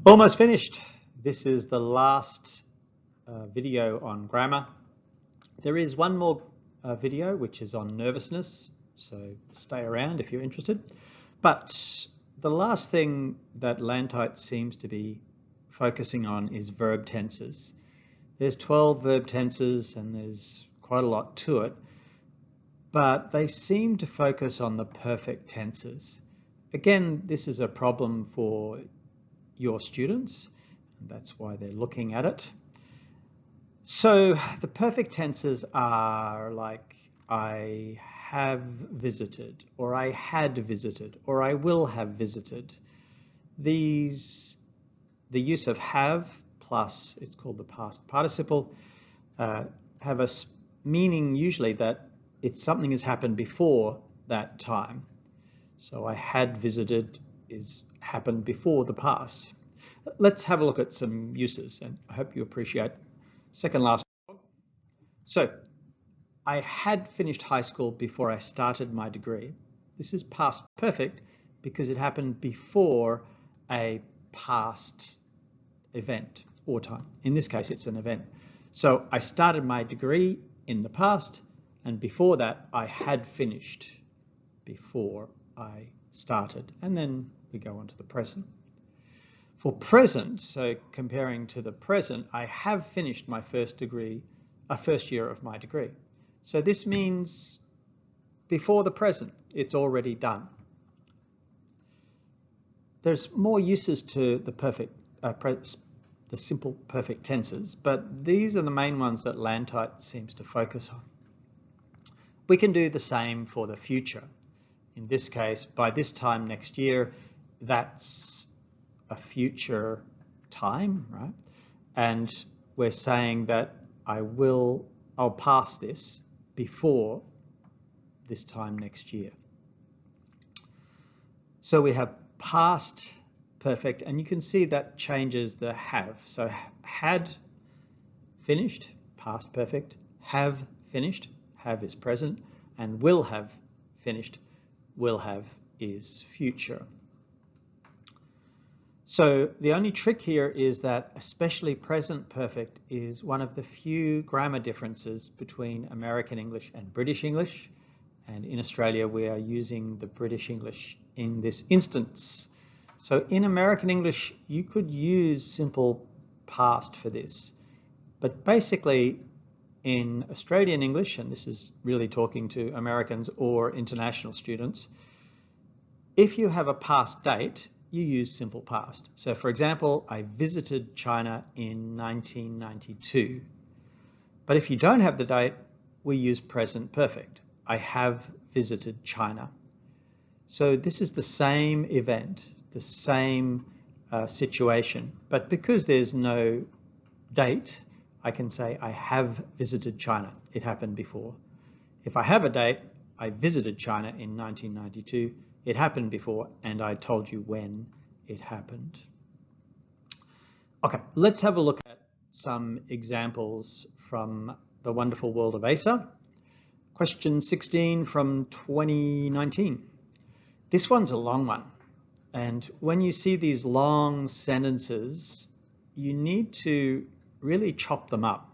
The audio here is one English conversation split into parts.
Almost finished. This is the last video on grammar. There is one more video which is on nervousness, so stay around if you're interested. But the last thing that LANTITE seems to be focusing on is verb tenses. There's 12 verb tenses and there's quite a lot to it, but they seem to focus on the perfect tenses. Again, this is a problem for your students, and that's why they're looking at it. So the perfect tenses are like I have visited, or I had visited, or I will have visited. These, the use of have plus, it's called the past participle, have a meaning usually that something has happened before that time. So I had visited is happened before the past. Let's have a look at some uses, and I hope you appreciate second last. So I had finished high school before I started my degree. This is past perfect because it happened before a past event or time. In this case, it's an event. So I started my degree in the past, and before that I had finished before I started, and then we go on to the present. For present, so comparing to the present, I have finished my first year of my degree. So this means before the present, it's already done. There's more uses to the the simple perfect tenses, but these are the main ones that LANTITE seems to focus on. We can do the same for the future. In this case, by this time next year, that's a future time, right? And we're saying that I'll pass this before this time next year. So we have past perfect, and you can see that changes the have. So had finished, past perfect, have finished, have is present, and will have finished, will have is future. So the only trick here is that especially present perfect is one of the few grammar differences between American English and British English. And in Australia, we are using the British English in this instance. So in American English, you could use simple past for this. But basically in Australian English, and this is really talking to Americans or international students, if you have a past date, you use simple past. So for example, I visited China in 1992. But if you don't have the date, we use present perfect. I have visited China. So this is the same event, the same situation, but because there's no date, I can say I have visited China. It happened before. If I have a date, I visited China in 1992. It happened before, and I told you when it happened. Okay, let's have a look at some examples from the wonderful world of ASA. Question 16 from 2019. This one's a long one. And when you see these long sentences, you need to really chop them up.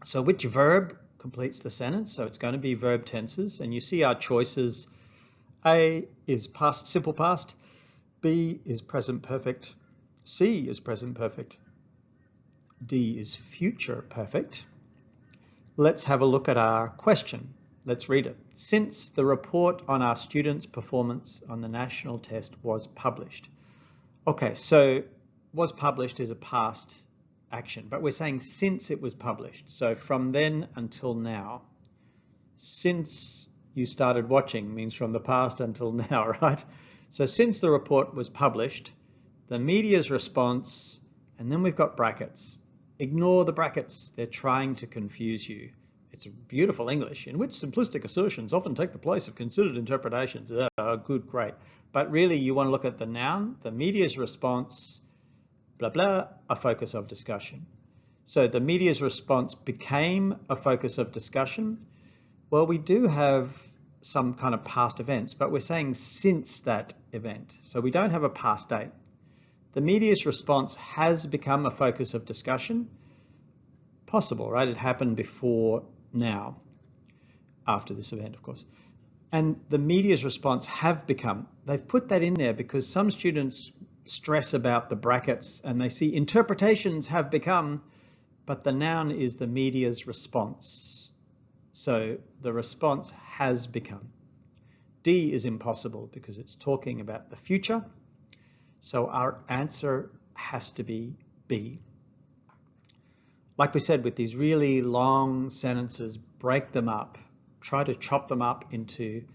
So which verb completes the sentence? So it's going to be verb tenses, and you see our choices. A is past simple past, B is present perfect, C is present perfect, D is future perfect. Let's have a look at our question. Let's read it. Since the report on our students' performance on the national test was published. Okay, so was published is a past action, but we're saying since it was published. So from then until now. Since you started watching means from the past until now, right? So since the report was published, the media's response, and then we've got brackets. Ignore the brackets. They're trying to confuse you. It's beautiful English in which simplistic assertions often take the place of considered interpretations. Oh, good, great. But really you want to look at the noun, the media's response, blah, blah, a focus of discussion. So the media's response became a focus of discussion. Well, we do have some kind of past events, but we're saying since that event. So we don't have a past date. The media's response has become a focus of discussion. Possible, right? It happened before now, after this event, of course. And the media's response have become. They've put that in there because some students stress about the brackets and they see interpretations have become, but the noun is the media's response. So the response has become. D is impossible because it's talking about the future. So our answer has to be B. Like we said, with these really long sentences, break them up. Try to chop them up into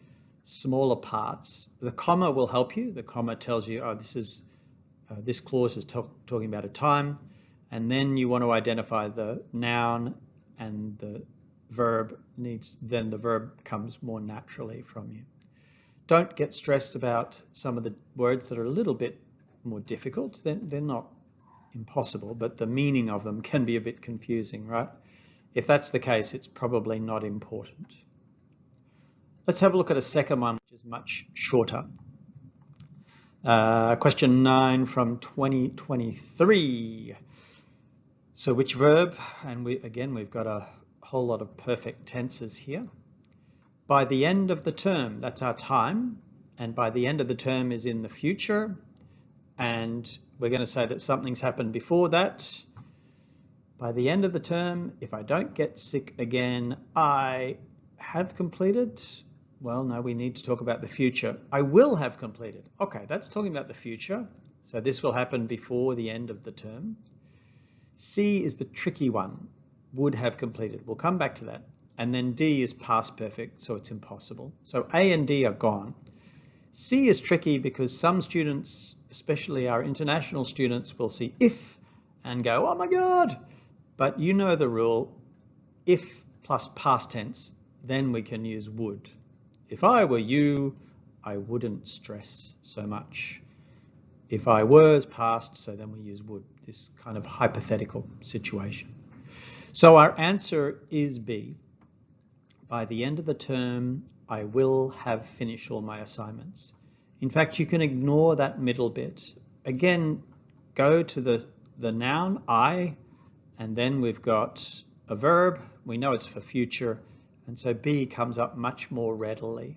smaller parts. The comma will help you. The comma tells you, oh, this clause is talking about a time. And then you want to identify the noun and the verb then the verb comes more naturally from you. Don't get stressed about some of the words that are a little bit more difficult. They're not impossible, but the meaning of them can be a bit confusing, right? If that's the case, it's probably not important. Let's have a look at a second one, which is much shorter. Question 9 from 2023. So which verb? And we've got a whole lot of perfect tenses here. By the end of the term, that's our time. And by the end of the term is in the future. And we're going to say that something's happened before that. By the end of the term, if I don't get sick again, I have completed. Well, no, we need to talk about the future. I will have completed. Okay, that's talking about the future. So this will happen before the end of the term. C is the tricky one, would have completed. We'll come back to that. And then D is past perfect, so it's impossible. So A and D are gone. C is tricky because some students, especially our international students, will see if and go, oh my God. But you know the rule, if plus past tense, then we can use would. If I were you, I wouldn't stress so much. If I was past, so then we use would, this kind of hypothetical situation. So our answer is B. By the end of the term, I will have finished all my assignments. In fact, you can ignore that middle bit. Again, go to the noun, I, and then we've got a verb. We know it's for future, and so B comes up much more readily.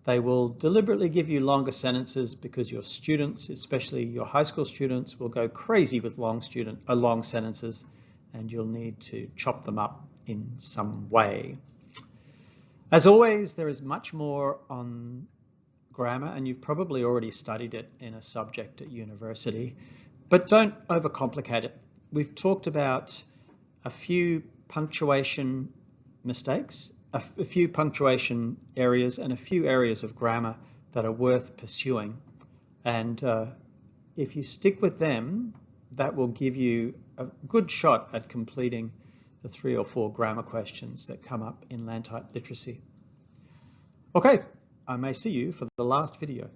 They will deliberately give you longer sentences because your students, especially your high school students, will go crazy with long sentences, and you'll need to chop them up in some way. As always, there is much more on grammar, and you've probably already studied it in a subject at university, but don't overcomplicate it. We've talked about a few punctuation mistakes, a few punctuation areas, and a few areas of grammar that are worth pursuing. And if you stick with them, that will give you a good shot at completing the 3 or 4 grammar questions that come up in LANTITE literacy. Okay, I may see you for the last video.